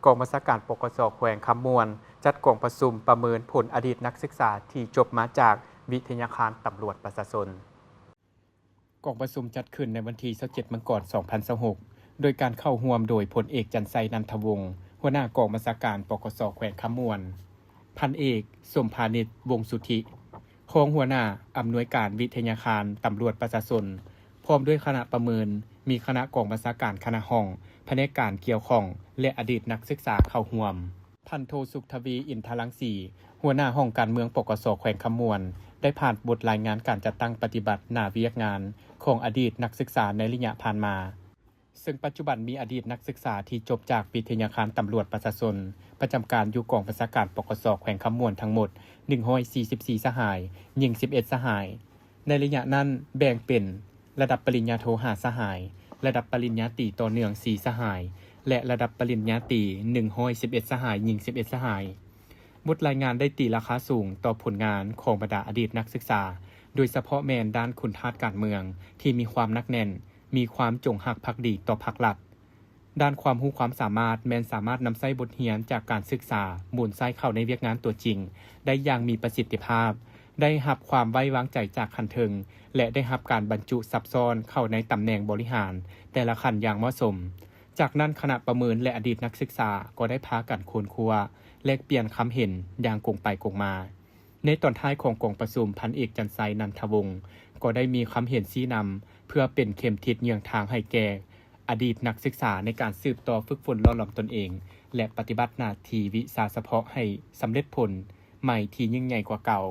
กองบัญชาการปกสแขวงคำมวนจัดกองประชุมประเมินผลอดีตนักศึกษาที่จบมาจากวิทยาคารตำรวจประชาชนกองประชุมจัดขึ้นในวันที่27มกราคม2026โดยการเข้าร่วมโดยพลเอกจันทร์ไซนันทวงศ์หัวหน้ากองบัญชาการปกสแขวงคำมวนพันเอกสมพานิชวงศ์สุทธิรองหัวหน้าอำนวยการวิทยาคารตำรวจประชาชนพร้อมด้วยคณะประเมินมีคณะกองบัญชาการคณะห้องแผนกการเกี่ยวข้องและอดีตนักศึกษาเข้าร่วมพันโทสุขทวีอินทรังสีหัวหน้าห้องการเมืองปกสแขวงคำมวนได้ผ่านบทรายงานการจัดตั้งปฏิบัติหน้าเวียกงานของอดีตนักศึกษาในระยะผ่านมาซึ่งปัจจุบันมีอดีตนักศึกษาที่จบจากวิทยาคารตำรวจประชาชนประจำการอยู่กองบัญชาการปกสแขวงคำมวนทั้งหมด144สหายหญิง11สหายในระยะนั้นแบ่งเป็นระดับปริญญาโท5สหายระดับปริญญาตรีต่อเนื่อง4สหายและระดับปริญญาตรี111สหายหญิง11สหายบทรายงานได้ตีราคาสูงต่อผลงานของบรรดาอดีตนักศึกษาโดยเฉพาะแมนด้านคุณธาตุการเมืองที่มีความนักแน่นมีความจงหักภักดีต่อพรรครัฐด้านความรู้ความสามารถแมนสามารถนำใช้บทเรียนจากการศึกษาหมุนใช้เข้าในเวียกงานตัวจริงได้อย่างมีประสิทธิภาพได้รับความไว้วางใจจากขั้นเทิงและได้รับการบรรจุซับซ้อนเข้าในตำแหน่งบริหารแต่ละขั้นอย่างเหมาะสมจากนั้นคณะประเมินและอดีตนักศึกษาก็ได้พากันโคนครัวแลกเปลี่ยนคำเห็นอย่างกงไปกงมาในตอนท้ายของกองประชุมพันเอกจันทร์ไซนันทวงศ์ก็ได้มีคำเห็นชี้นำเพื่อเป็นเข็มทิศเยืองทางให้แก่อดีตนักศึกษาในการสืบต่อฝึกฝนหล่อหลอมตนเองและปฏิบัติหน้าที่วิชาเฉพาะให้สำเร็จผลใหม่ที่ยิ่งใหญ่กว่าเก่า